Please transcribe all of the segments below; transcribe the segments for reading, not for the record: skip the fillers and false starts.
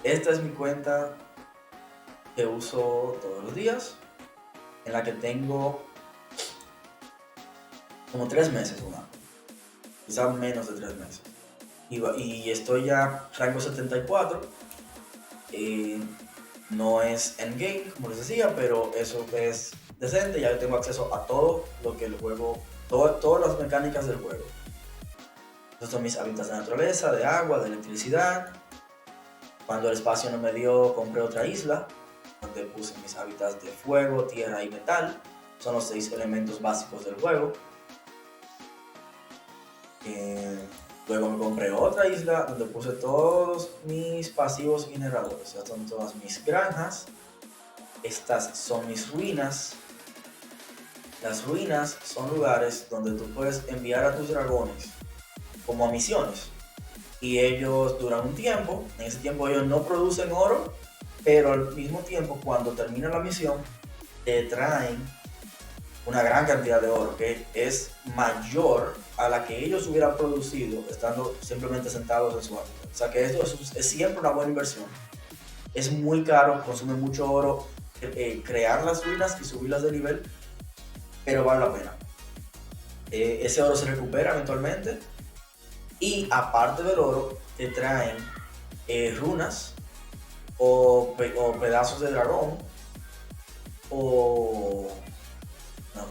Esta es mi cuenta que uso todos los días, en la que tengo como 3 meses jugando, quizás menos de 3 meses. Y estoy ya rango 74. eh, no es endgame, como les decía, pero eso es decente. Ya yo tengo acceso a todo lo que el juego, todas las mecánicas del juego. Estos son mis hábitats de naturaleza, de agua, de electricidad. Cuando el espacio no me dio, compré otra isla, donde puse mis hábitats de fuego, tierra y metal. Son los 6 elementos básicos del juego. Eh, Luego me compré otra isla donde puse todos mis pasivos generadores. Estas son todas mis granjas. Estas son mis ruinas. Las ruinas son lugares donde tú puedes enviar a tus dragones como a misiones. Y ellos duran un tiempo. En ese tiempo ellos no producen oro, pero al mismo tiempo cuando termina la misión te traen una gran cantidad de oro que es mayor a la que ellos hubieran producido estando simplemente sentados en su hábitat. O sea que esto es siempre una buena inversión. Es muy caro, consume mucho oro crear las ruinas y subirlas de nivel, pero vale la pena. Ese oro se recupera eventualmente y aparte del oro te traen runas o pedazos de dragón o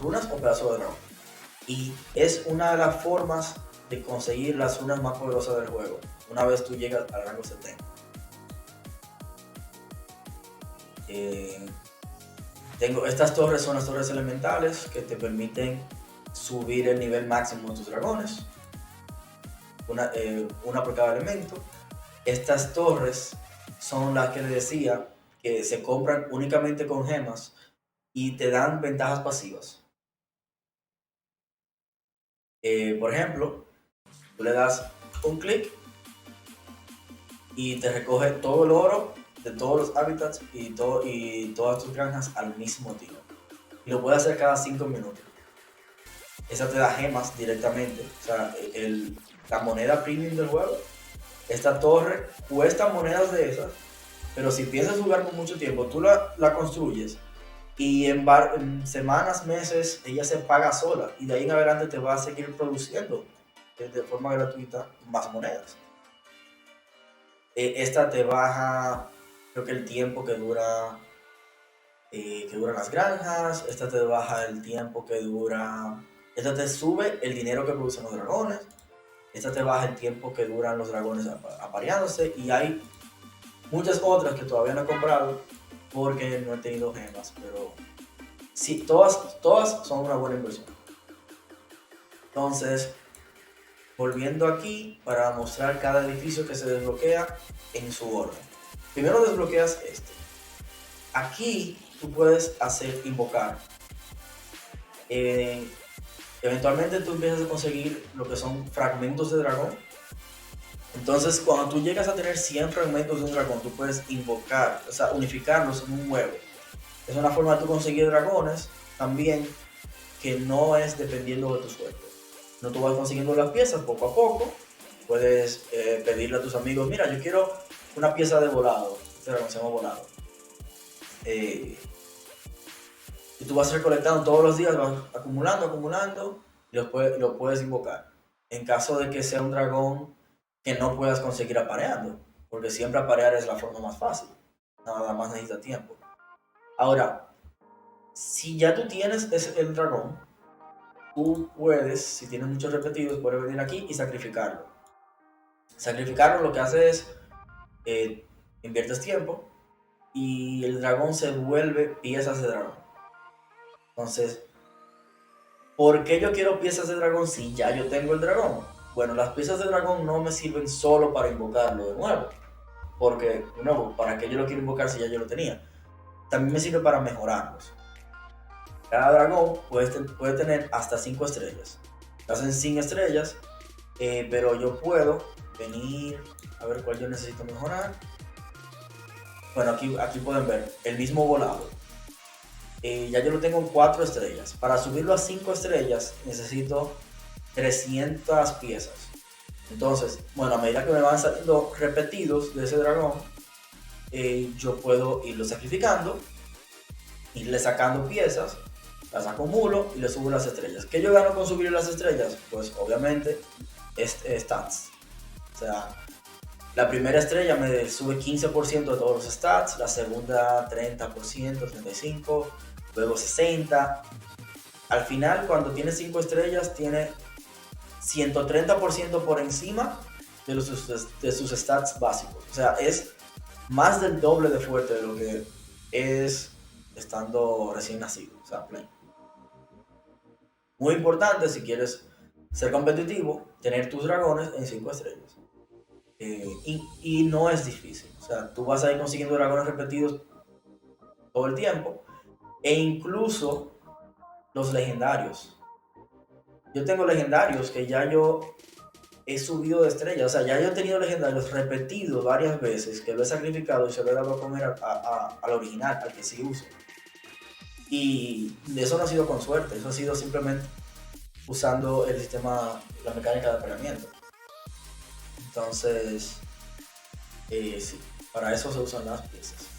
runas o pedazos de dragón. Y es una de las formas de conseguir las runas más poderosas del juego, una vez tú llegas al rango 70. Eh, Estas torres son las torres elementales que te permiten subir el nivel máximo de tus dragones, una por cada elemento. Estas torres son las que les decía que se compran únicamente con gemas y te dan ventajas pasivas. Por ejemplo, tú le das un clic y te recoge todo el oro de todos los hábitats y todas tus granjas al mismo tiempo. Y lo puedes hacer cada 5 minutos. Esa te da gemas directamente. O sea, la moneda premium del juego, esta torre cuesta monedas de esas, pero si piensas jugar por mucho tiempo, tú la construyes y en semanas, meses, ella se paga sola y de ahí en adelante te va a seguir produciendo de forma gratuita más monedas. Esta te baja, creo que el tiempo que duran las granjas. Esta te baja el tiempo que dura, esta te sube el dinero que producen los dragones. Esta te baja el tiempo que duran los dragones apareándose. Y hay muchas otras que todavía no he comprado porque no he tenido gemas, pero sí, todas son una buena inversión. Entonces, volviendo aquí para mostrar cada edificio que se desbloquea en su orden. Primero desbloqueas este. Aquí tú puedes hacer invocar. Eh, Eventualmente tú empiezas a conseguir lo que son fragmentos de dragón. Entonces, cuando tú llegas a tener 100 fragmentos de un dragón, tú puedes invocar, o sea, unificarlos en un huevo. Es una forma de tú conseguir dragones también que no es dependiendo de tu suerte. No, tú vas consiguiendo las piezas poco a poco. Puedes pedirle a tus amigos, mira, yo quiero una pieza de volado. Este dragón se llama volado. Y tú vas recolectando todos los días, vas acumulando, y lo puedes invocar. En caso de que sea un dragón que no puedas conseguir apareando, porque siempre aparear es la forma más fácil, nada más necesita tiempo. Ahora, si ya tú tienes el dragón, tú puedes, si tienes muchos repetidos, puedes venir aquí y sacrificarlo. Sacrificarlo lo que hace es, inviertes tiempo y el dragón se vuelve piezas de dragón. Entonces, ¿por qué yo quiero piezas de dragón si ya yo tengo el dragón? Bueno, las piezas de dragón no me sirven solo para invocarlo de nuevo. Porque, de nuevo, ¿para qué yo lo quiero invocar si ya yo lo tenía? También me sirve para mejorarlos. Cada dragón puede tener hasta 5 estrellas. Hacen 100 estrellas, pero yo puedo venir a ver cuál yo necesito mejorar. Bueno, aquí pueden ver el mismo volado. Ya yo lo tengo en 4 estrellas. Para subirlo a 5 estrellas necesito 300 piezas. Entonces, bueno, a medida que me van saliendo repetidos de ese dragón, yo puedo irlo sacrificando, irle sacando piezas, las acumulo y le subo las estrellas. ¿Qué yo gano con subir las estrellas? Pues obviamente stats. O sea, la primera estrella me sube 15% de todos los stats, la segunda 30%, 35%, luego 60%. Al final, cuando tiene 5 estrellas, tiene 130% por encima de sus stats básicos. O sea, es más del doble de fuerte de lo que es estando recién nacido. O sea, play. Muy importante si quieres ser competitivo, tener tus dragones en 5 estrellas. Y no es difícil. O sea, tú vas a ir consiguiendo dragones repetidos todo el tiempo. E incluso los legendarios. Yo tengo legendarios que ya yo he subido de estrella. O sea, ya yo he tenido legendarios repetidos varias veces que lo he sacrificado y se lo he dado a comer al original, al que sí uso. Y eso no ha sido con suerte, eso ha sido simplemente usando el sistema, la mecánica de apareamiento. Entonces, sí, para eso se usan las piezas.